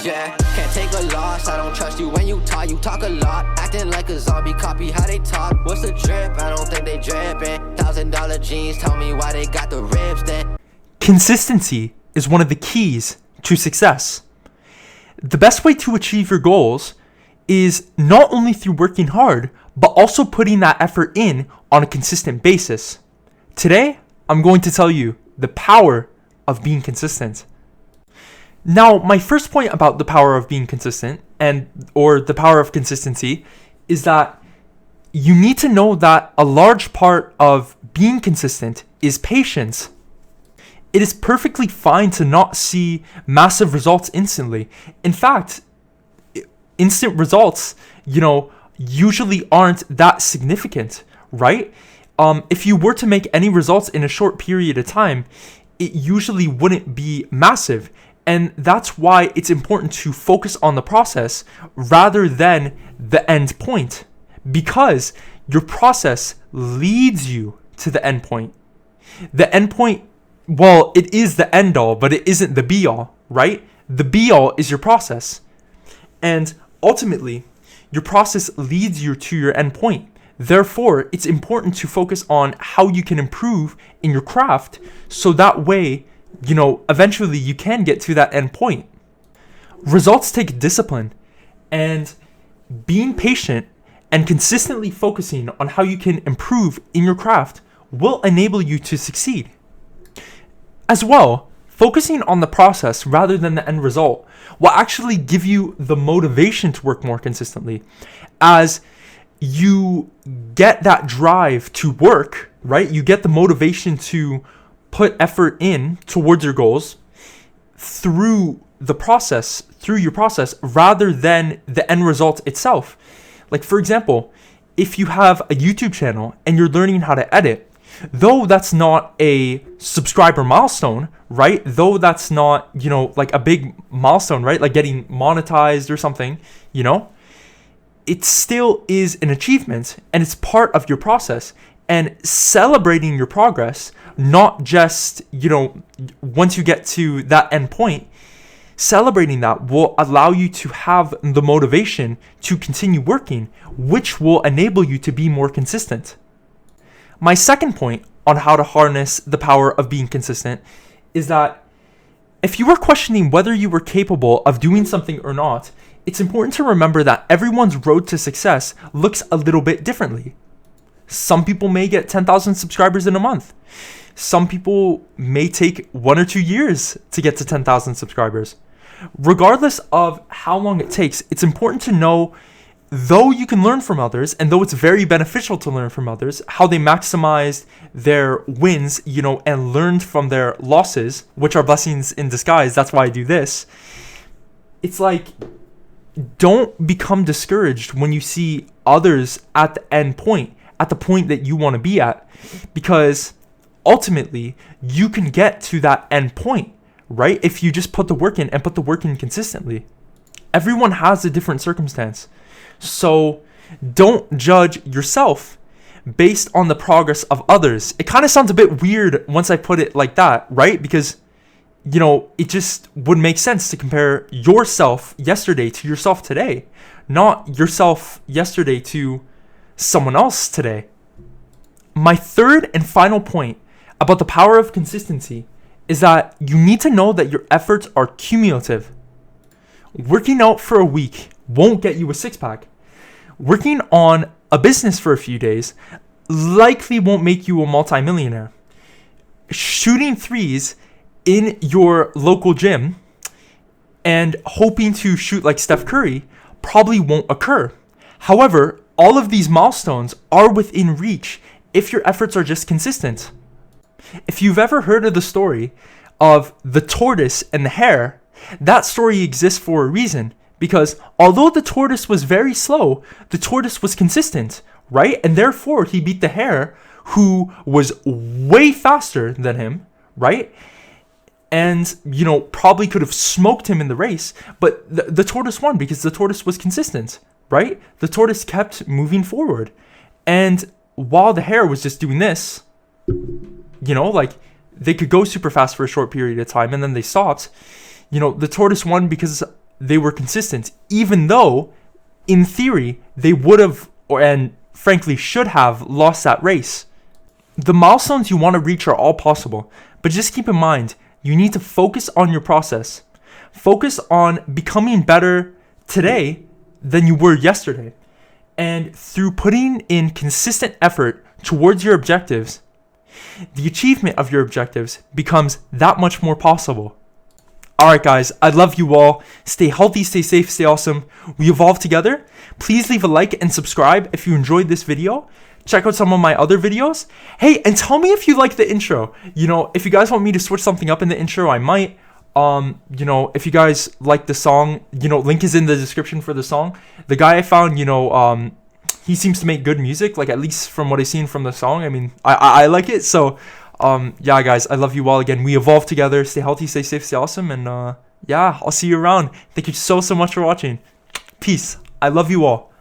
Yeah, can't take a loss. I don't trust you when you talk a lot. Acting like a zombie, copy how they talk. What's the drip? I don't think they drippin'. $1,000 jeans, tell me why they got the ribs then. Consistency is one of the keys to success. The best way to achieve your goals is not only through working hard, but also putting that effort in on a consistent basis. Today, I'm going to tell you the power of being consistent. Now, my first point about the power of being consistent or the power of consistency is that you need to know that a large part of being consistent is patience. It is perfectly fine to not see massive results instantly. In fact, instant results, usually aren't that significant, right? If you were to make any results in a short period of time, it usually wouldn't be massive. And that's why it's important to focus on the process rather than the end point, because your process leads you to the end point. The end point, well, it is the end all, but it isn't the be all, right? The be all is your process. And ultimately, your process leads you to your end point. Therefore, it's important to focus on how you can improve in your craft so that way, eventually you can get to that end point. Results take discipline, and being patient and consistently focusing on how you can improve in your craft will enable you to succeed. As well, focusing on the process rather than the end result will actually give you the motivation to work more consistently, as you get that drive to work, right? You get the motivation to put effort in towards your goals through your process rather than the end result itself. Like, for example, if you have a YouTube channel and you're learning how to edit, though that's not a subscriber milestone, right? Though that's not, like a big milestone, right? Like getting monetized or something, it still is an achievement and it's part of your process. And celebrating your progress, not just, once you get to that end point, celebrating that will allow you to have the motivation to continue working, which will enable you to be more consistent. My second point on how to harness the power of being consistent is that if you were questioning whether you were capable of doing something or not, it's important to remember that everyone's road to success looks a little bit differently. Some people may get 10,000 subscribers in a month. Some people may take 1 or 2 years to get to 10,000 subscribers. Regardless of how long it takes, it's important to know, though you can learn from others, and though it's very beneficial to learn from others, how they maximized their wins, and learned from their losses, which are blessings in disguise. That's why I do this. It's like, don't become discouraged when you see others at the end point, at the point that you want to be at, because ultimately you can get to that end point, right? If you just put the work in and put the work in consistently. Everyone has a different circumstance. So don't judge yourself based on the progress of others. It kind of sounds a bit weird once I put it like that, right? Because, it just would make sense to compare yourself yesterday to yourself today, not yourself yesterday to someone else today. My third and final point about the power of consistency is that you need to know that your efforts are cumulative. Working out for a week won't get you a six-pack. Working on a business for a few days likely won't make you a multimillionaire. Shooting threes in your local gym and hoping to shoot like Steph Curry probably won't occur. However, all of these milestones are within reach if your efforts are just consistent. If you've ever heard of the story of the tortoise and the hare, that story exists for a reason, because although the tortoise was very slow, the tortoise was consistent, right? And therefore he beat the hare, who was way faster than him, right? And, probably could have smoked him in the race, but the tortoise won because the tortoise was consistent, right? The tortoise kept moving forward. And while the hare was just doing this, they could go super fast for a short period of time and then they stopped. The tortoise won because they were consistent, even though in theory they would have, and frankly should have, lost that race. The milestones you want to reach are all possible, but just keep in mind, you need to focus on your process. Focus on becoming better today than you were yesterday. And through putting in consistent effort towards your objectives, the achievement of your objectives becomes that much more possible. Alright guys, I love you all. Stay healthy, stay safe, stay awesome. We evolve together. Please leave a like and subscribe if you enjoyed this video. Check out some of my other videos. Hey, and tell me if you like the intro. If you guys want me to switch something up in the intro, I might. If you guys like the song, link is in the description for the song. The guy I found, he seems to make good music, like at least from what I've seen from the song. I mean, I like it. So, yeah, guys, I love you all again. We evolve together. Stay healthy, stay safe, stay awesome. And, yeah, I'll see you around. Thank you so much for watching. Peace. I love you all.